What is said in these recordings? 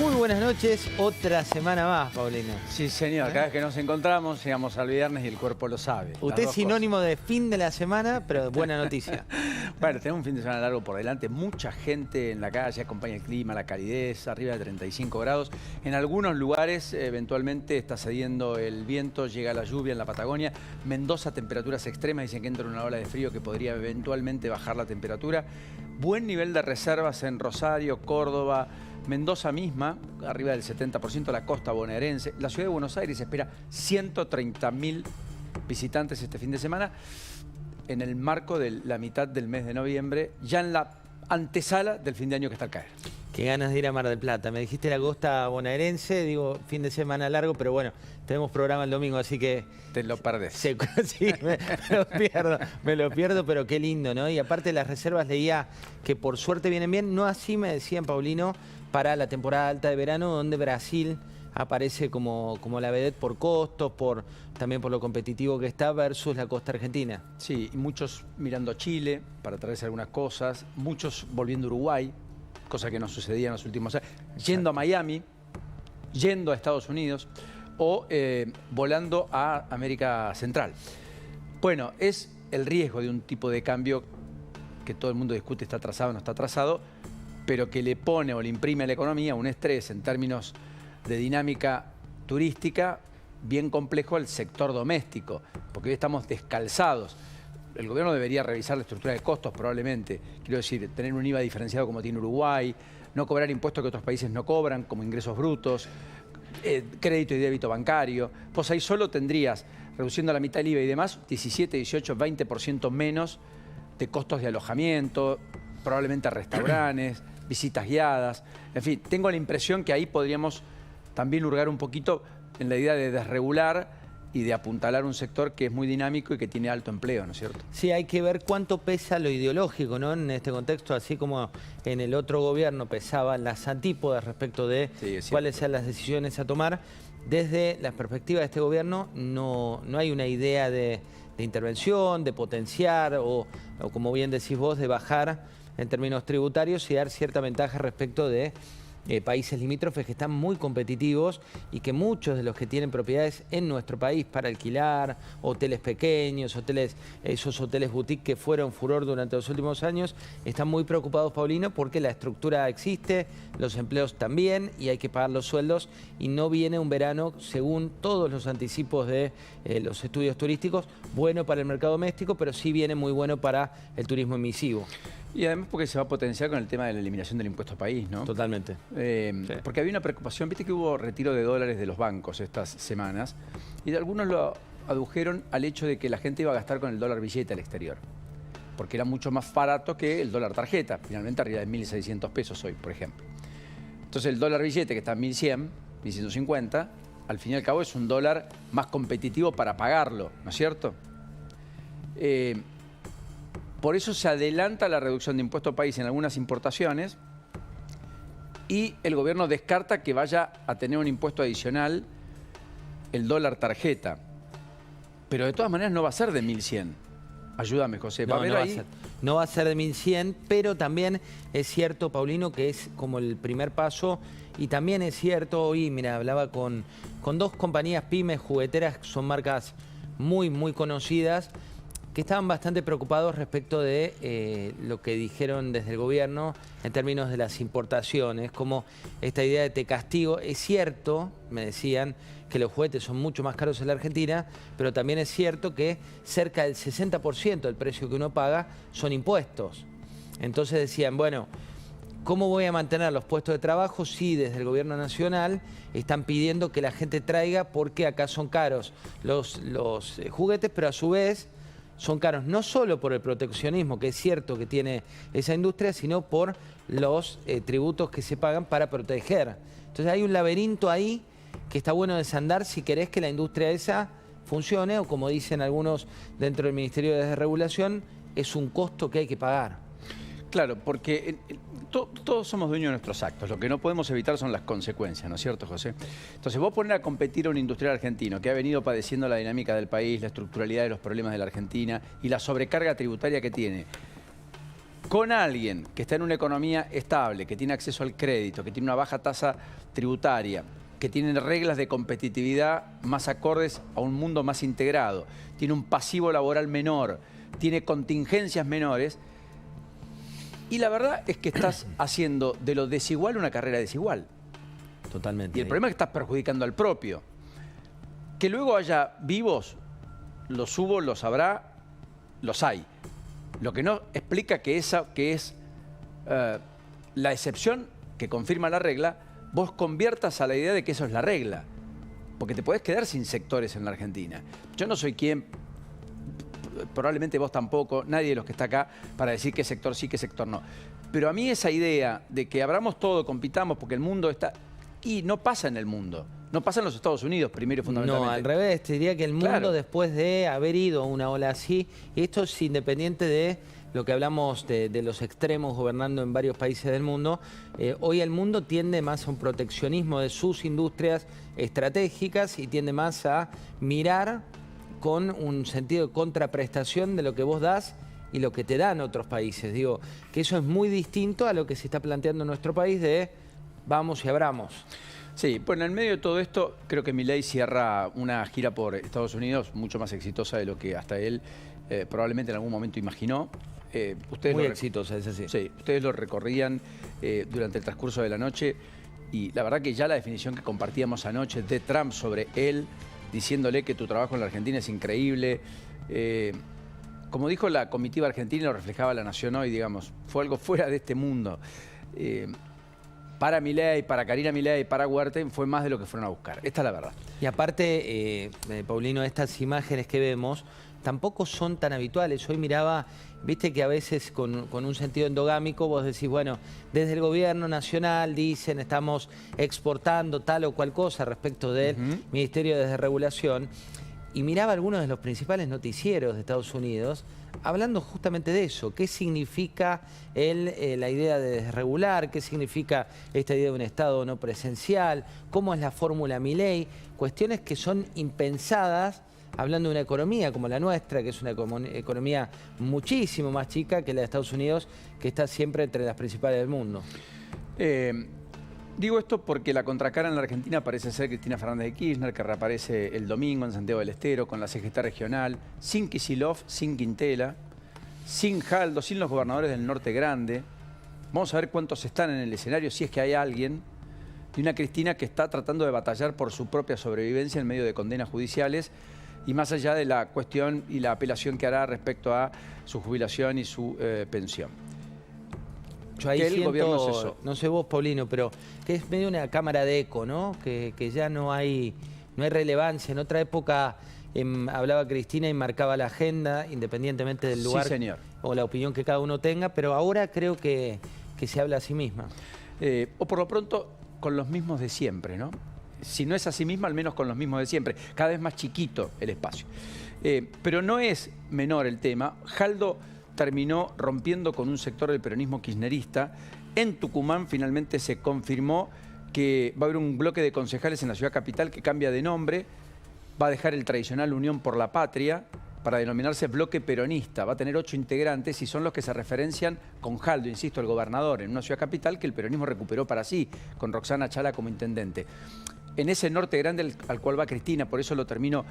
Muy buenas noches, otra semana más, Paulino. Sí, señor. Cada vez que nos encontramos, llegamos al viernes y el cuerpo lo sabe. Usted es sinónimo de fin de la semana, pero buena noticia. Bueno, tenemos un fin de semana largo por delante. Mucha gente en la calle, acompaña el clima, la calidez, arriba de 35 grados. En algunos lugares, eventualmente, está cediendo el viento, llega la lluvia en la Patagonia. Mendoza, temperaturas extremas. Dicen que entra una ola de frío que podría eventualmente bajar la temperatura. Buen nivel de reservas en Rosario, Córdoba, Mendoza misma, arriba del 70%, la costa bonaerense. La ciudad de Buenos Aires espera 130.000 visitantes este fin de semana en el marco de la mitad del mes de noviembre, ya en la antesala del fin de año que está al caer. Qué ganas de ir a Mar del Plata. Me dijiste la costa bonaerense, digo, fin de semana largo, pero bueno, tenemos programa el domingo, así que... Te lo perdés. Sí, me lo pierdo, pero qué lindo, ¿no? Y aparte las reservas leía que por suerte vienen bien, no así me decían, Paulino, para la temporada alta de verano, donde Brasil aparece como la vedette por costos, también por lo competitivo que está versus la costa argentina. Sí, y muchos mirando a Chile para traerse algunas cosas, muchos volviendo a Uruguay, cosa que no sucedía en los últimos años, yendo a Miami, yendo a Estados Unidos o volando a América Central. Bueno, es el riesgo de un tipo de cambio que todo el mundo discute, está atrasado o no está atrasado, pero que le pone o le imprime a la economía un estrés en términos de dinámica turística bien complejo al sector doméstico, porque hoy estamos descalzados. El gobierno debería revisar la estructura de costos probablemente, quiero decir, tener un IVA diferenciado como tiene Uruguay, no cobrar impuestos que otros países no cobran, como ingresos brutos, crédito y débito bancario. Pues ahí solo tendrías, reduciendo a la mitad el IVA y demás, 17, 18, 20% menos de costos de alojamiento, probablemente restaurantes, visitas guiadas. En fin, tengo la impresión que ahí podríamos también hurgar un poquito en la idea de desregular y de apuntalar un sector que es muy dinámico y que tiene alto empleo, ¿no es cierto? Sí, hay que ver cuánto pesa lo ideológico, ¿no? En este contexto, así como en el otro gobierno pesaban las antípodas respecto de cuáles sean las decisiones a tomar. Desde la perspectiva de este gobierno no hay una idea de intervención, de potenciar o como bien decís vos, de bajar en términos tributarios y dar cierta ventaja respecto de países limítrofes que están muy competitivos y que muchos de los que tienen propiedades en nuestro país para alquilar, hoteles pequeños, esos hoteles boutique que fueron furor durante los últimos años, están muy preocupados, Paulino, porque la estructura existe, los empleos también y hay que pagar los sueldos y no viene un verano, según todos los anticipos de los estudios turísticos, bueno para el mercado doméstico, pero sí viene muy bueno para el turismo emisivo. Y además porque se va a potenciar con el tema de la eliminación del impuesto país, ¿no? Totalmente. Sí. Porque había una preocupación, viste que hubo retiro de dólares de los bancos estas semanas y algunos lo adujeron al hecho de que la gente iba a gastar con el dólar billete al exterior, porque era mucho más barato que el dólar tarjeta, finalmente arriba de 1.600 pesos hoy, por ejemplo. Entonces el dólar billete, que está en 1.100, 1.150, al fin y al cabo es un dólar más competitivo para pagarlo, ¿no es cierto? Por eso se adelanta la reducción de impuesto país en algunas importaciones y el gobierno descarta que vaya a tener un impuesto adicional el dólar tarjeta. Pero de todas maneras no va a ser de 1.100. Ayúdame, José. No va a ser de 1.100, pero también es cierto, Paulino, que es como el primer paso. Y también es cierto, hoy, mira, hablaba con dos compañías pymes jugueteras, que son marcas muy, muy conocidas, que estaban bastante preocupados respecto de lo que dijeron desde el gobierno en términos de las importaciones, como esta idea de te castigo. Es cierto, me decían, que los juguetes son mucho más caros en la Argentina, pero también es cierto que cerca del 60% del precio que uno paga son impuestos. Entonces decían, bueno, ¿cómo voy a mantener los puestos de trabajo si desde el gobierno nacional están pidiendo que la gente traiga porque acá son caros los juguetes, pero a su vez son caros no solo por el proteccionismo, que es cierto que tiene esa industria, sino por los tributos que se pagan para proteger. Entonces hay un laberinto ahí que está bueno desandar si querés que la industria esa funcione o, como dicen algunos dentro del Ministerio de Desregulación, es un costo que hay que pagar. Claro, porque todos somos dueños de nuestros actos. Lo que no podemos evitar son las consecuencias, ¿no es cierto, José? Entonces, vos poner a competir a un industrial argentino que ha venido padeciendo la dinámica del país, la estructuralidad de los problemas de la Argentina y la sobrecarga tributaria que tiene, con alguien que está en una economía estable, que tiene acceso al crédito, que tiene una baja tasa tributaria, que tiene reglas de competitividad más acordes a un mundo más integrado, tiene un pasivo laboral menor, tiene contingencias menores, y la verdad es que estás haciendo de lo desigual una carrera desigual. Totalmente. Y el problema es que estás perjudicando al propio. Que luego haya vivos, los hubo, los habrá, los hay. Lo que no explica que esa que es la excepción que confirma la regla, vos conviertas a la idea de que eso es la regla. Porque te podés quedar sin sectores en la Argentina. Yo no soy quien, probablemente vos tampoco, nadie de los que está acá, para decir qué sector sí, qué sector no. Pero a mí esa idea de que abramos todo, compitamos, porque el mundo está... Y no pasa en el mundo. No pasa en los Estados Unidos, primero y fundamentalmente. No, al revés, te diría que el mundo, Claro, después de haber ido a una ola así, y esto es independiente de lo que hablamos de los extremos gobernando en varios países del mundo, hoy el mundo tiende más a un proteccionismo de sus industrias estratégicas y tiende más a mirar con un sentido de contraprestación de lo que vos das y lo que te dan otros países. Digo, que eso es muy distinto a lo que se está planteando en nuestro país de vamos y abramos. sí, bueno, en medio de todo esto, creo que Milei cierra una gira por Estados Unidos mucho más exitosa de lo que hasta él probablemente en algún momento imaginó. Ustedes Muy exitosa, es así. Sí, ustedes lo recorrían durante el transcurso de la noche y la verdad que ya la definición que compartíamos anoche de Trump sobre él, diciéndole que tu trabajo en la Argentina es increíble, como dijo la comitiva argentina y lo reflejaba La Nación hoy, digamos, fue algo fuera de este mundo. Para Milei, para Karina Milei, para Huerta, fue más de lo que fueron a buscar. Esta es la verdad. Y aparte, Paulino, estas imágenes que vemos tampoco son tan habituales. Hoy miraba, viste que a veces con un sentido endogámico vos decís, bueno, desde el gobierno nacional dicen estamos exportando tal o cual cosa respecto del Ministerio de Desregulación. Y miraba algunos de los principales noticieros de Estados Unidos hablando justamente de eso. ¿Qué significa la idea de desregular? ¿Qué significa esta idea de un Estado no presencial? ¿Cómo es la fórmula Milei? Cuestiones que son impensadas hablando de una economía como la nuestra, que es una economía muchísimo más chica que la de Estados Unidos, que está siempre entre las principales del mundo. Digo esto porque la contracara en la Argentina parece ser Cristina Fernández de Kirchner, que reaparece el domingo en Santiago del Estero con la CGT regional, sin Kicillof, sin Quintela, sin Jaldo, sin los gobernadores del Norte Grande. Vamos a ver cuántos están en el escenario, si es que hay alguien. Y una Cristina que está tratando de batallar por su propia sobrevivencia en medio de condenas judiciales y más allá de la cuestión y la apelación que hará respecto a su jubilación y su pensión. Yo ahí Que el siento, gobierno cesó. no sé vos, Paulino, pero que es medio una cámara de eco, ¿no? Que ya no hay relevancia. En otra época hablaba Cristina y marcaba la agenda, independientemente del lugar Sí, señor. o la opinión que cada uno tenga, pero ahora creo que se habla a sí misma. O por lo pronto con los mismos de siempre, ¿no? Si no es a sí misma, al menos con los mismos de siempre. Cada vez más chiquito el espacio. Pero no es menor el tema. Jaldo terminó rompiendo con un sector del peronismo kirchnerista. En Tucumán finalmente se confirmó que va a haber un bloque de concejales en la ciudad capital que cambia de nombre, va a dejar el tradicional Unión por la Patria para denominarse bloque peronista. Va a tener 8 integrantes y son los que se referencian con Jaldo, insisto, el gobernador, en una ciudad capital que el peronismo recuperó para sí, con Roxana Chala como intendente. En ese norte grande al cual va Cristina, por eso lo termino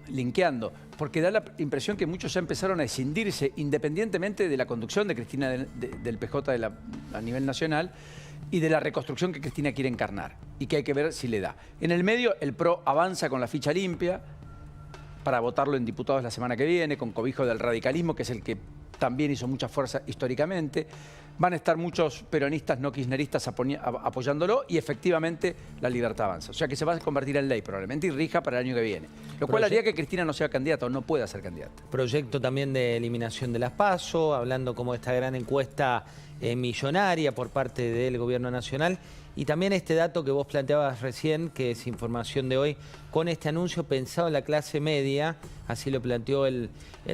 linkeando, porque da la impresión que muchos ya empezaron a escindirse, independientemente de la conducción de Cristina del PJ a nivel nacional y de la reconstrucción que Cristina quiere encarnar y que hay que ver si le da. En el medio, el PRO avanza con la ficha limpia para votarlo en diputados la semana que viene, con cobijo del radicalismo, que es el que también hizo mucha fuerza históricamente. Van a estar muchos peronistas no kirchneristas apoyándolo y efectivamente la Libertad Avanza. O sea que se va a convertir en ley probablemente y rija para el año que viene. Lo cual haría que Cristina no sea candidata o no pueda ser candidata. Proyecto también de eliminación de las PASO, hablando como de esta gran encuesta millonaria por parte del gobierno nacional. Y también este dato que vos planteabas recién, que es información de hoy, con este anuncio pensado en la clase media, así lo planteó el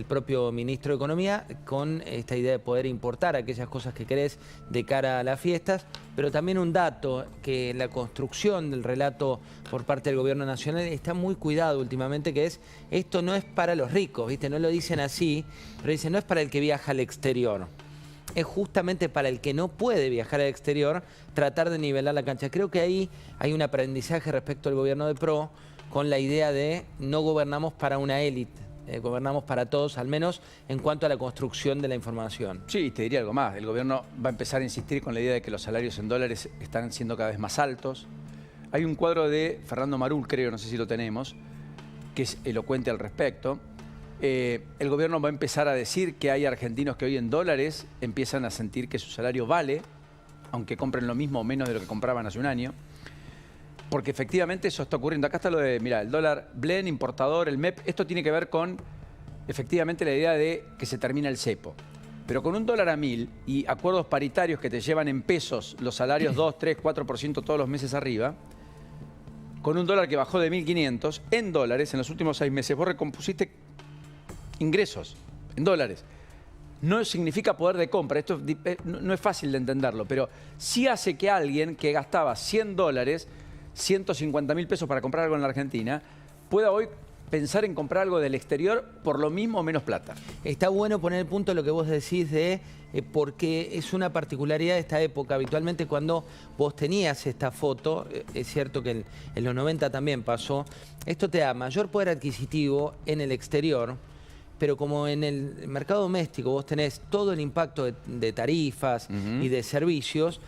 propio ministro de Economía, con esta idea de poder importar aquellas cosas que querés de cara a las fiestas, pero también un dato que la construcción del relato por parte del gobierno nacional está muy cuidado últimamente, que es, esto no es para los ricos, ¿viste? No lo dicen así, pero dicen, no es para el que viaja al exterior. es justamente para el que no puede viajar al exterior, tratar de nivelar la cancha. Creo que ahí hay un aprendizaje respecto al gobierno de PRO con la idea de no gobernamos para una élite, gobernamos para todos, al menos en cuanto a la construcción de la información. Sí, te diría algo más. El gobierno va a empezar a insistir con la idea de que los salarios en dólares están siendo cada vez más altos. Hay un cuadro de Fernando Marul, creo, no sé si lo tenemos, que es elocuente al respecto. El gobierno va a empezar a decir que hay argentinos que hoy en dólares empiezan a sentir que su salario vale, aunque compren lo mismo o menos de lo que compraban hace un año. Porque efectivamente eso está ocurriendo. Acá está lo de, mira, el dólar blend, importador, el MEP. Esto tiene que ver con, efectivamente, la idea de que se termina el cepo. Pero con un dólar a 1000 y acuerdos paritarios que te llevan en pesos los salarios 2, 3, 4% todos los meses arriba, con un dólar que bajó de 1.500, en dólares, en los últimos 6 meses, vos recompusiste ingresos en dólares. No significa poder de compra, esto no es fácil de entenderlo, pero sí hace que alguien que gastaba 100 dólares, 150.000 pesos para comprar algo en la Argentina, pueda hoy pensar en comprar algo del exterior por lo mismo o menos plata. Está bueno poner el punto de lo que vos decís de porque es una particularidad de esta época. Habitualmente cuando vos tenías esta foto, es cierto que en los 90 también pasó, esto te da mayor poder adquisitivo en el exterior, pero como en el mercado doméstico vos tenés todo el impacto de tarifas y de servicios,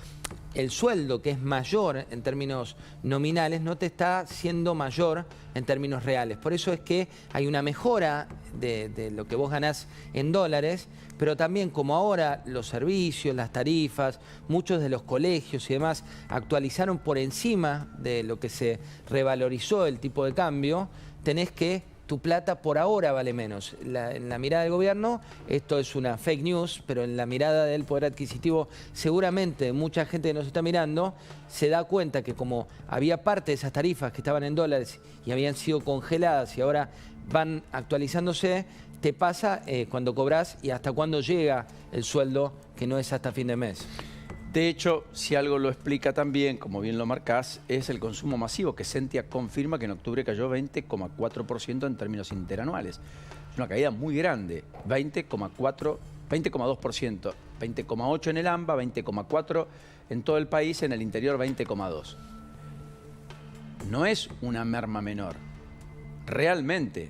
el sueldo que es mayor en términos nominales no te está siendo mayor en términos reales. Por eso es que hay una mejora de lo que vos ganás en dólares, pero también como ahora los servicios, las tarifas, muchos de los colegios y demás actualizaron por encima de lo que se revalorizó el tipo de cambio, tenés que tu plata por ahora vale menos. En la mirada del gobierno, esto es una fake news, pero en la mirada del poder adquisitivo, seguramente mucha gente que nos está mirando se da cuenta que como había parte de esas tarifas que estaban en dólares y habían sido congeladas y ahora van actualizándose, te pasa cuando cobras y hasta cuándo llega el sueldo, que no es hasta fin de mes. De hecho, si algo lo explica también, como bien lo marcás, es el consumo masivo, que Sentia confirma que en octubre cayó 20,4% en términos interanuales. Es una caída muy grande, 20,2%, 20,8% en el AMBA, 20,4% en todo el país, en el interior 20,2%. No es una merma menor, realmente.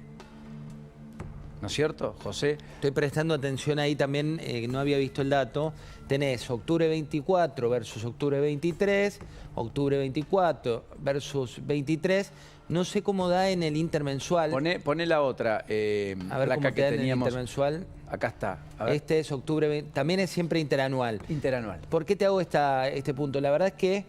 ¿No es cierto, José? Estoy prestando atención ahí también, no había visto el dato. Tenés octubre 24 versus octubre 23, octubre 24 versus 23. No sé cómo da en el intermensual. Poné la otra a ver placa cómo que da en el teníamos. intermensual. Acá está. A ver. Este es octubre 20, también es siempre interanual. Interanual. ¿Por qué te hago este punto? La verdad es que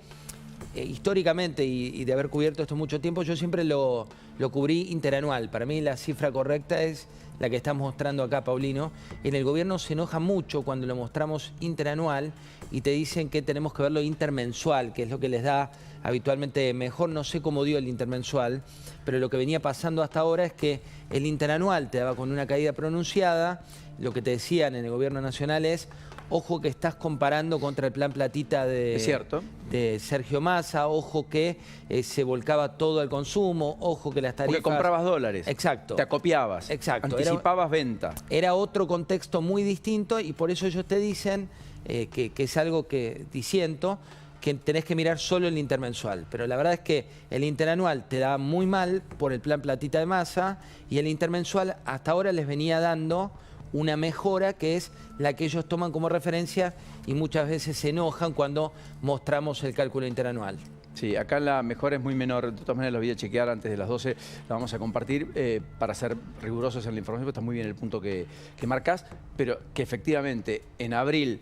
históricamente y de haber cubierto esto mucho tiempo, yo siempre lo cubrí interanual. Para mí la cifra correcta es la que estás mostrando acá, Paulino. En el gobierno se enoja mucho cuando lo mostramos interanual y te dicen que tenemos que verlo intermensual, que es lo que les da habitualmente mejor. No sé cómo dio el intermensual, pero lo que venía pasando hasta ahora es que el interanual te daba con una caída pronunciada. Lo que te decían en el gobierno nacional es: ojo que estás comparando contra el plan platita de Sergio Massa, ojo que se volcaba todo al consumo, ojo que las tarifas... Porque comprabas dólares. Exacto. Te acopiabas. Exacto. Anticipabas venta. Era otro contexto muy distinto y por eso ellos te dicen que es algo que disiento, que tenés que mirar solo el intermensual. Pero la verdad es que el interanual te da muy mal por el plan platita de Massa y el intermensual hasta ahora les venía dando una mejora que es la que ellos toman como referencia y muchas veces se enojan cuando mostramos el cálculo interanual. Sí, acá la mejora es muy menor. De todas maneras, lo voy a chequear antes de las 12. La vamos a compartir para ser rigurosos en la información, porque está muy bien el punto que marcás, pero que efectivamente en abril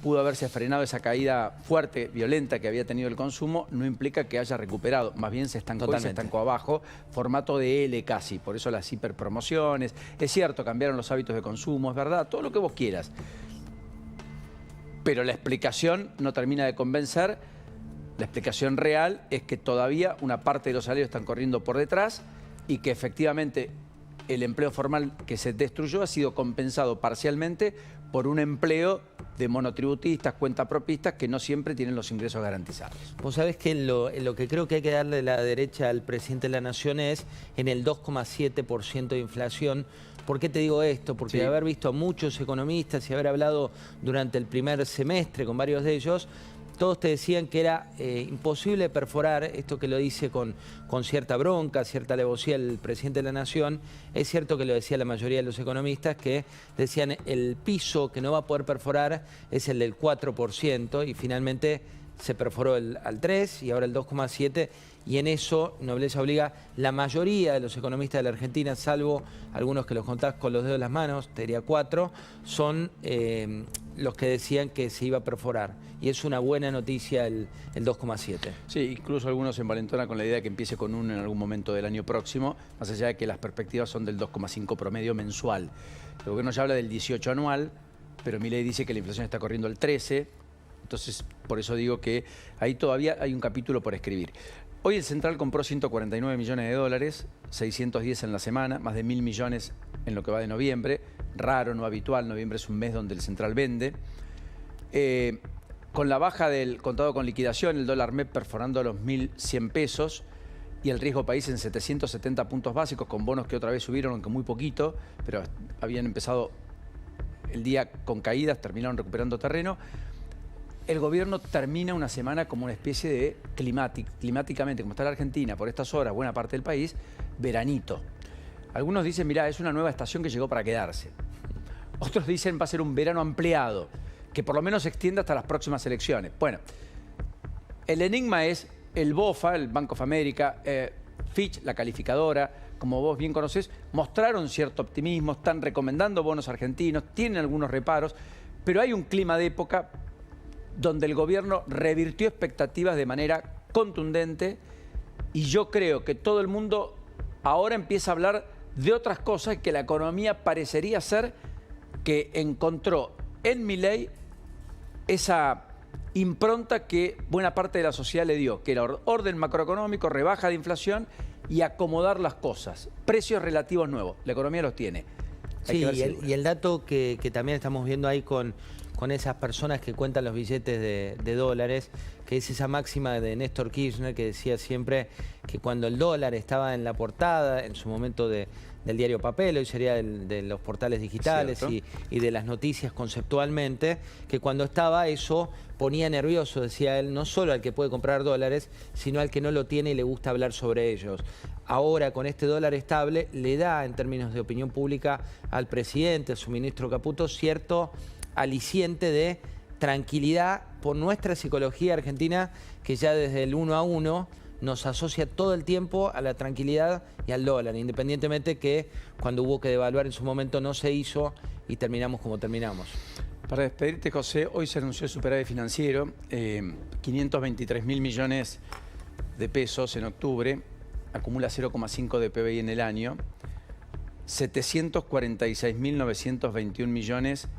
pudo haberse frenado esa caída fuerte, violenta que había tenido el consumo, no implica que haya recuperado. Más bien se estancó. Totalmente. Y se estancó abajo, formato de L casi. Por eso las hiperpromociones. Es cierto, cambiaron los hábitos de consumo, es verdad, todo lo que vos quieras. Pero la explicación no termina de convencer. La explicación real es que todavía una parte de los salarios están corriendo por detrás y que efectivamente el empleo formal que se destruyó ha sido compensado parcialmente por un empleo de monotributistas, cuentapropistas, que no siempre tienen los ingresos garantizados. Vos sabés que lo que creo que hay que darle la derecha al presidente de la Nación es en el 2,7% de inflación. ¿Por qué te digo esto? Porque de haber visto a muchos economistas y haber hablado durante el primer semestre con varios de ellos, todos te decían que era imposible perforar, esto que lo dice con cierta bronca, cierta alevosía el presidente de la Nación. Es cierto que lo decía la mayoría de los economistas, que decían el piso que no va a poder perforar es el del 4%, y finalmente se perforó al 3% y ahora el 2,7%, y en eso, nobleza obliga, la mayoría de los economistas de la Argentina, salvo algunos que los contás con los dedos de las manos, te diría 4, son los que decían que se iba a perforar. Y es una buena noticia el 2,7. Sí, incluso algunos se envalentonan con la idea de que empiece con 1 en algún momento del año próximo, más allá de que las perspectivas son del 2,5 promedio mensual. El gobierno ya habla del 18 anual, pero Milei dice que la inflación está corriendo al 13%, entonces por eso digo que ahí todavía hay un capítulo por escribir. Hoy el Central compró 149 millones de dólares, 610 en la semana, más de 1.000 millones en lo que va de noviembre. Raro, no habitual, noviembre es un mes donde el Central vende. Con la baja del contado con liquidación, el dólar MEP perforando los 1.100 pesos y el riesgo país en 770 puntos básicos, con bonos que otra vez subieron, aunque muy poquito, pero habían empezado el día con caídas, terminaron recuperando terreno. El gobierno termina una semana como una especie de climáticamente, como está la Argentina, por estas horas, buena parte del país, veranito. Algunos dicen, mirá, es una nueva estación que llegó para quedarse. Otros dicen, va a ser un verano ampliado, que por lo menos se extienda hasta las próximas elecciones. Bueno, el enigma es el BOFA, el Bank of America, Fitch, la calificadora, como vos bien conocés, mostraron cierto optimismo, están recomendando bonos argentinos, tienen algunos reparos, pero hay un clima de época donde el gobierno revirtió expectativas de manera contundente, y yo creo que todo el mundo ahora empieza a hablar de otras cosas, que la economía parecería ser que encontró en Milei esa impronta que buena parte de la sociedad le dio, que era orden macroeconómico, rebaja de inflación y acomodar las cosas, precios relativos nuevos. La economía los tiene. Sí, y el dato que también estamos viendo ahí con esas personas que cuentan los billetes de dólares, que es esa máxima de Néstor Kirchner, que decía siempre que cuando el dólar estaba en la portada, en su momento del diario papel, hoy sería de los portales digitales y de las noticias conceptualmente, que cuando estaba eso ponía nervioso, decía él, no solo al que puede comprar dólares, sino al que no lo tiene y le gusta hablar sobre ellos. Ahora, con este dólar estable, le da, en términos de opinión pública, al presidente, a su ministro Caputo, cierto aliciente de tranquilidad por nuestra psicología argentina, que ya desde el 1 a 1 nos asocia todo el tiempo a la tranquilidad y al dólar, independientemente que cuando hubo que devaluar en su momento no se hizo y terminamos como terminamos. Para despedirte, José, hoy se anunció el superávit financiero, 523.000 millones de pesos en octubre, acumula 0,5 de PBI en el año, 746.921 millones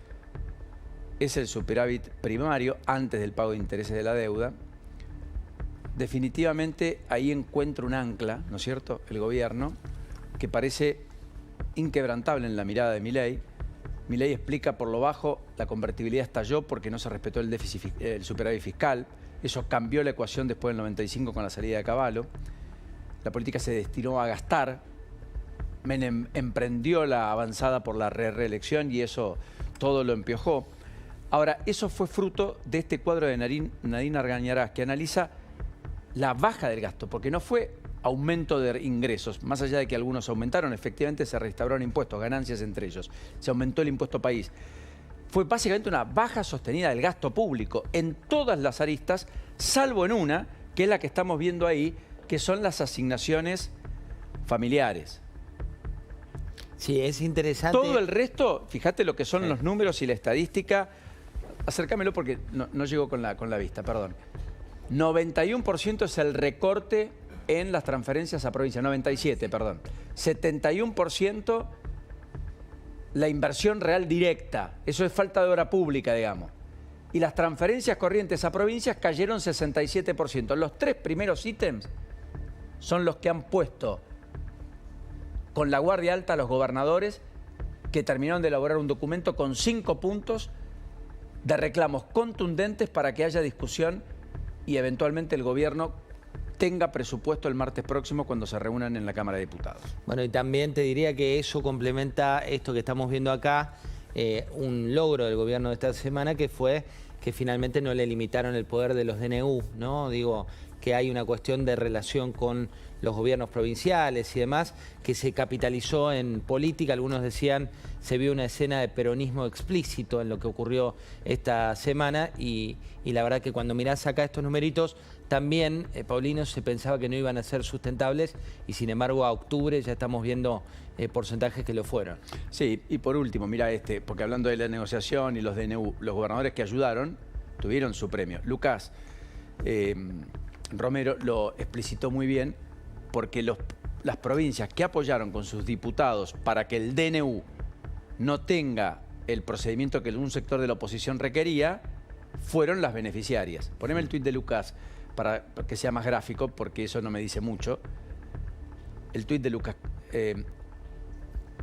es el superávit primario antes del pago de intereses de la deuda. Definitivamente ahí encuentra un ancla, ¿no es cierto?, el gobierno, que parece inquebrantable en la mirada de Milei. Milei explica por lo bajo, la convertibilidad estalló porque no se respetó el superávit fiscal. Eso cambió la ecuación después del 95 con la salida de Cavallo. La política se destinó a gastar. Menem emprendió la avanzada por la reelección y eso todo lo empeoró. Ahora, eso fue fruto de este cuadro de Nadine Argañarás, que analiza la baja del gasto, porque no fue aumento de ingresos, más allá de que algunos aumentaron, efectivamente se restauraron impuestos, ganancias entre ellos, se aumentó el impuesto país. Fue básicamente una baja sostenida del gasto público en todas las aristas, salvo en una, que es la que estamos viendo ahí, que son las asignaciones familiares. Sí, es interesante. Todo el resto, fíjate lo que son los números y la estadística. Acércamelo porque no llegó con la vista, perdón. 91% es el recorte en las transferencias a provincia, 97, perdón. 71% la inversión real directa, eso es falta de obra pública, digamos. Y las transferencias corrientes a provincias cayeron 67%. Los tres primeros ítems son los que han puesto con la guardia alta a los gobernadores, que terminaron de elaborar un documento con 5 puntos de reclamos contundentes para que haya discusión y eventualmente el gobierno tenga presupuesto el martes próximo cuando se reúnan en la Cámara de Diputados. Bueno, y también te diría que eso complementa esto que estamos viendo acá, un logro del gobierno de esta semana, que fue que finalmente no le limitaron el poder de los DNU, ¿no? Digo, que hay una cuestión de relación con los gobiernos provinciales y demás, que se capitalizó en política. Algunos decían, se vio una escena de peronismo explícito en lo que ocurrió esta semana y la verdad que cuando mirás acá estos numeritos, también, Paulino, se pensaba que no iban a ser sustentables y sin embargo a octubre ya estamos viendo porcentajes que lo fueron. Sí, y por último, mira porque hablando de la negociación y los DNU, los gobernadores que ayudaron tuvieron su premio. Lucas Romero lo explicitó muy bien, porque las provincias que apoyaron con sus diputados para que el DNU no tenga el procedimiento que un sector de la oposición requería, fueron las beneficiarias. Poneme el tuit de Lucas para que sea más gráfico, porque eso no me dice mucho. El tuit de Lucas.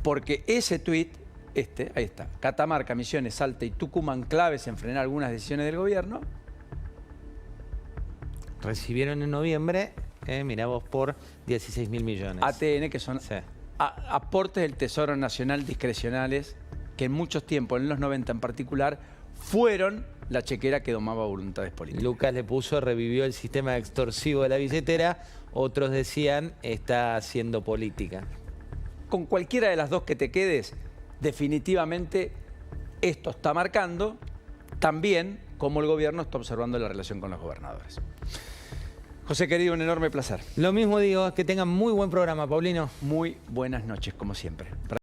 Porque ese tuit, ahí está, Catamarca, Misiones, Salta y Tucumán claves en frenar algunas decisiones del gobierno. Recibieron en noviembre, mirá vos, por 16.000 millones. ATN, que son sí. Aportes del Tesoro Nacional discrecionales, que en muchos tiempos, en los 90 en particular, fueron la chequera que domaba voluntades políticas. Lucas le puso, revivió el sistema extorsivo de la billetera, otros decían, está haciendo política. Con cualquiera de las dos que te quedes, definitivamente esto está marcando también cómo el gobierno está observando la relación con los gobernadores. José, querido, un enorme placer. Lo mismo digo, que tengan muy buen programa, Paulino. Muy buenas noches, como siempre.